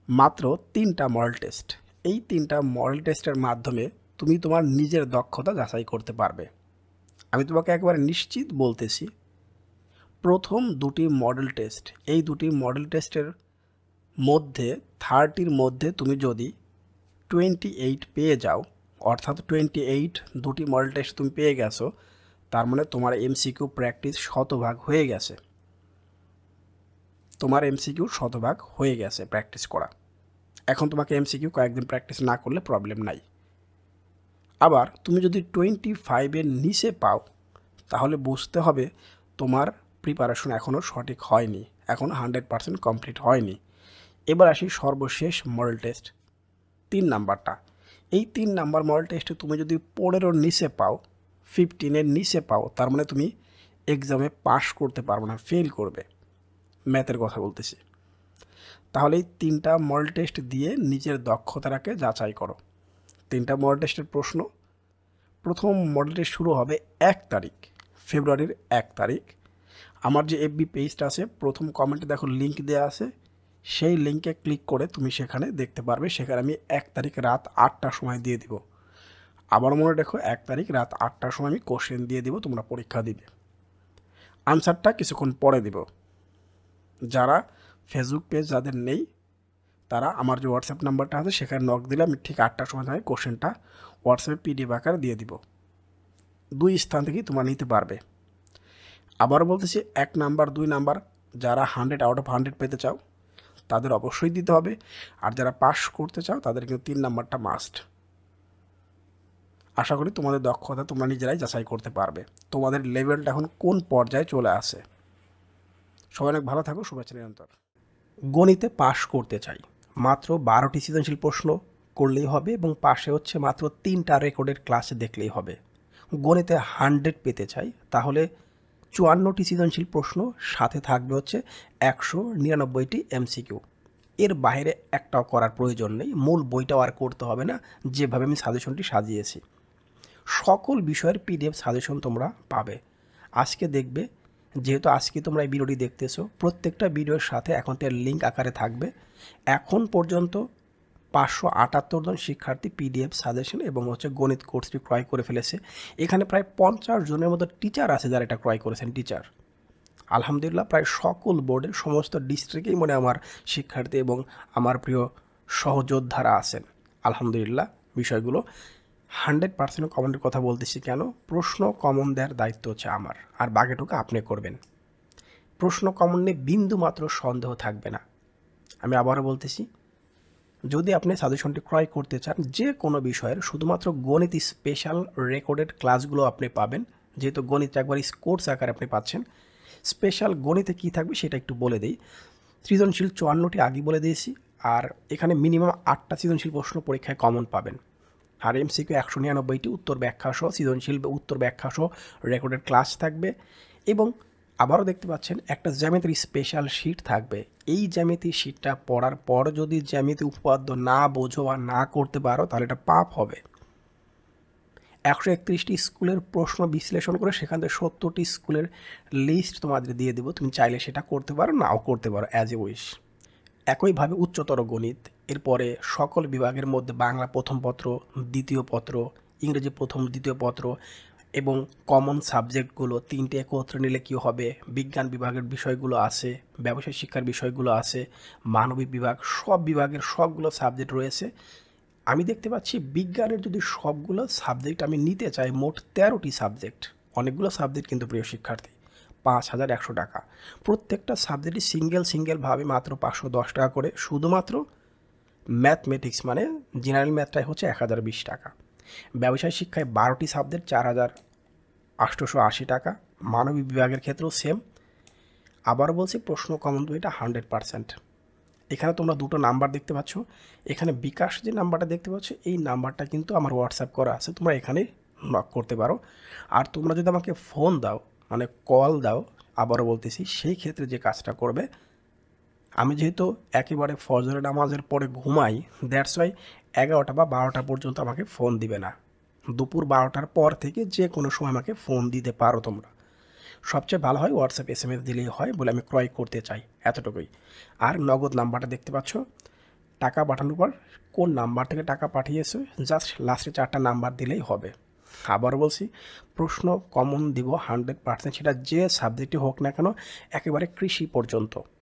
মাত্র 3টা model test. এই 3টা মডেল টেস্টের মাধ্যমে তুমি তোমার নিজের দক্ষতা যাচাই করতে পারবে। আমি তোমাকে একেবারে নিশ্চিত বলতেছি, প্রথম 2টি মডেল টেস্ট, এই 2টি মডেল টেস্টের মধ্যে 30-র মধ্যে তুমি যদি 28 পেয়ে যাও, অর্থাৎ 28 2টি মডেল টেস্ট তুমি পেয়ে গেছো, তার মানে তোমার এমসিকিউ প্র্যাকটিস শতভাগ হয়ে গেছে। তোমার এমসিকিউ শতভাগ হয়ে গেছে প্র্যাকটিস করা। এখন তোমাকে এমসিকিউ কয়েকদিন প্র্যাকটিস না করলে প্রবলেম নাই। আবার তুমি যদি 25-এর নিচে পাও, তাহলে বুঝতে হবে তোমার প্রিপারেশন এখনও সঠিক হয়নি, এখন 100% কমপ্লিট হয়নি। এবার আসি সর্বশেষ মডেল টেস্ট 3 নাম্বারটা। এই 3 নাম্বার মডেল টেস্টে তুমি যদি 15-র নিচে পাও, 15-এর নিচে পাও, তার মানে তুমি এক্সামে পাস করতে পারবে না, ফেল করবে। ম্যাথের কথা বলতেছি। তাহলে এই 3টা মডেল টেস্ট দিয়ে নিজের দক্ষতাটাকে যাচাই করো। 3টা মডেল টেস্টের প্রশ্ন। প্রথম মডেল টেস্ট শুরু হবে 1 তারিখ, ফেব্রুয়ারির 1 তারিখ। আমার যে এফবি পেজটা আছে, প্রথম কমেন্টে দেখো লিঙ্ক দেওয়া আছে, সেই লিঙ্কে ক্লিক করে তুমি সেখানে দেখতে পারবে। সেখানে আমি 1 তারিখ রাত 8টার সময় দিয়ে দিব। আবার মনে রেখো, 1 তারিখ রাত 8টার সময় আমি কোশ্চেন দিয়ে দিব, তোমরা পরীক্ষা দিবে। আনসারটা কিছুক্ষণ পরে দিব। যারা ফেসবুক পেজ যাদের নেই, তারা আমার যে হোয়াটসঅ্যাপ নাম্বারটা আছে সেখানে নক দিলে আমি ঠিক 8টার সময় থেকে কোশ্চেনটা হোয়াটসঅ্যাপে পিডিএফ আকারে দিয়ে দিব। 2 স্থান থেকেই তোমরা নিতে পারবে। আবার বলতেছি, 1 নাম্বার 2 নাম্বার যারা 100 আউট অফ 100 পেতে চাও তাদের অবশ্যই দিতে হবে, আর যারা পাস করতে চাও তাদের কিন্তু 3 নাম্বারটা মাস্ট। আশা করি তোমাদের দক্ষতা তোমরা নিজেরাই যাচাই করতে পারবে, তোমাদের লেভেলটা এখন কোন পর্যায়ে চলে আসে। সবাই অনেক ভালো থাকো, শুভেচ্ছা নিরন্তর। গণিতে পাস করতে চাই, মাত্র 12টি সৃজনশীল প্রশ্ন করলেই হবে এবং পাশে হচ্ছে মাত্র 3টা রেকর্ডের ক্লাসে দেখলেই হবে। গণিতে 100 পেতে চাই, তাহলে 54টি সৃজনশীল প্রশ্ন, সাথে থাকবে হচ্ছে 199টি এমসিকিউ। এর বাইরে একটাও করার প্রয়োজন নেই, মূল বইটাও আর করতে হবে না, যেভাবে আমি সাজেশনটি সাজিয়েছি। সকল বিষয়ের পিডিএফ সাজেশন তোমরা পাবে। আজকে দেখবে, যেহেতু আজকে তোমরা এই ভিডিওটি দেখতেছো, প্রত্যেকটা ভিডিওর সাথে এখন তার লিঙ্ক আকারে থাকবে। এখন পর্যন্ত 578 জন শিক্ষার্থী পিডিএফ সাজেশন এবং হচ্ছে গণিত কোর্সটি ক্রয় করে ফেলেছে। এখানে প্রায় 50 জনের মতো টিচার আছে যারা এটা ক্রয় করেছেন। টিচার আলহামদুলিল্লাহ প্রায় সকল বোর্ডের সমস্ত ডিস্ট্রিক্টেই মনে আমার শিক্ষার্থী এবং আমার প্রিয় সহযোদ্ধারা আছেন। আলহামদুলিল্লাহ বিষয়গুলো 100% কমনের কথা বলতেছি কেন, প্রশ্ন কমন দেওয়ার দায়িত্ব হচ্ছে আমার, আর বাকিটুকু আপনি করবেন। প্রশ্ন কমন নিয়ে বিন্দু মাত্র সন্দেহ থাকবে না। আমি আবারও বলতেছি, যদি আপনি সাজেশনটি ক্রয় করতে চান যে কোনো বিষয়ের, শুধুমাত্র গণিত স্পেশাল রেকর্ডেড ক্লাসগুলো আপনি পাবেন, যেহেতু গণিত একবার কোর্স আকারে আপনি পাচ্ছেন। স্পেশাল গণিতে কী থাকবে সেটা একটু বলে দিই। সৃজনশীল 54টি আগে বলে দিয়েছি, আর এখানে মিনিমাম 8টা সৃজনশীল প্রশ্ন পরীক্ষায় কমন পাবেন, আর এমসিকিউ 199টি, উত্তর ব্যাখ্যা সহ সৃজনশীল উত্তর ব্যাখ্যা সহ রেকর্ডেড ক্লাস থাকবে। এবং আবারও দেখতে পাচ্ছেন একটা জ্যামিতির স্পেশাল শিট থাকবে। এই জ্যামিতি শিটটা পড়ার পর যদি জ্যামিতি উপপাদ্য না বোঝো বা না করতে পারো, তাহলে এটা পাপ হবে। 131টি স্কুলের প্রশ্ন বিশ্লেষণ করে সেখান থেকে 70টি স্কুলের লিস্ট তোমাদের দিয়ে দেবো, তুমি চাইলে সেটা করতে পারো, নাও করতে পারো, অ্যাজ এ উইশ। একইভাবে উচ্চতর গণিত, এরপরে সকল বিভাগের মধ্যে বাংলা প্রথম পত্র, দ্বিতীয় পত্র, ইংরেজি প্রথম দ্বিতীয় পত্র এবং কমন সাবজেক্টগুলো 3টে একত্রে নিলে কী হবে, বিজ্ঞান বিভাগের বিষয়গুলো আছে, ব্যবসায় শিক্ষার বিষয়গুলো আছে, মানবিক বিভাগ, সব বিভাগের সবগুলো সাবজেক্ট রয়েছে। আমি দেখতে পাচ্ছি বিজ্ঞানের যদি সবগুলো সাবজেক্ট আমি নিতে চাই, মোট 13টি সাবজেক্ট, অনেকগুলো সাবজেক্ট কিন্তু প্রিয় শিক্ষার্থী, 5100 টাকা। প্রত্যেকটা সাবজেক্টই সিঙ্গেলভাবে মাত্র 510 টাকা করে। শুধুমাত্র ম্যাথমেটিক্স মানে জেনারেল ম্যাথটাই হচ্ছে 1020 টাকা। ব্যবসায় শিক্ষায় 12টি সাবজেক্ট 4880 টাকা। মানবিক বিভাগের ক্ষেত্রেও সেম। আবার বলছি, প্রশ্ন কমন তো এটা 100%। এখানে তোমরা দুটো নাম্বার দেখতে পাচ্ছ, এখানে বিকাশ যে নাম্বারটা দেখতে পাচ্ছ, এই নাম্বারটা কিন্তু আমার হোয়াটসঅ্যাপ করা আছে, তোমরা এখানে নক করতে পারো। আর তোমরা যদি আমাকে ফোন দাও, মানে কল দাও, আবারও বলতেছি, সেই ক্ষেত্রে যে কাজটা করবে, আমি যেহেতু একেবারে ফজরের নামাজের পরে ঘুমাই, দ্যাটস ওয়াই 11টা বা 12টা পর্যন্ত আমাকে ফোন দিবে না। দুপুর 12টার পর থেকে যে কোনো সময় আমাকে ফোন দিতে পারো তোমরা। সবচেয়ে ভালো হয় হোয়াটসঅ্যাপ এসএমএস দিলেই হয়, বলে আমি ক্রয় করতে চাই, এতটুকুই। আর নগদ নাম্বারটা দেখতে পাচ্ছ, টাকা পাঠানোর পর কোন নাম্বার থেকে টাকা পাঠিয়েছে জাস্ট লাস্টে 4টা নাম্বার দিলেই হবে। আবার বলছি, প্রশ্ন কমন দিব 100%, সেটা যে সাবজেক্টই হোক না কেন, একেবারে কৃষি পর্যন্ত।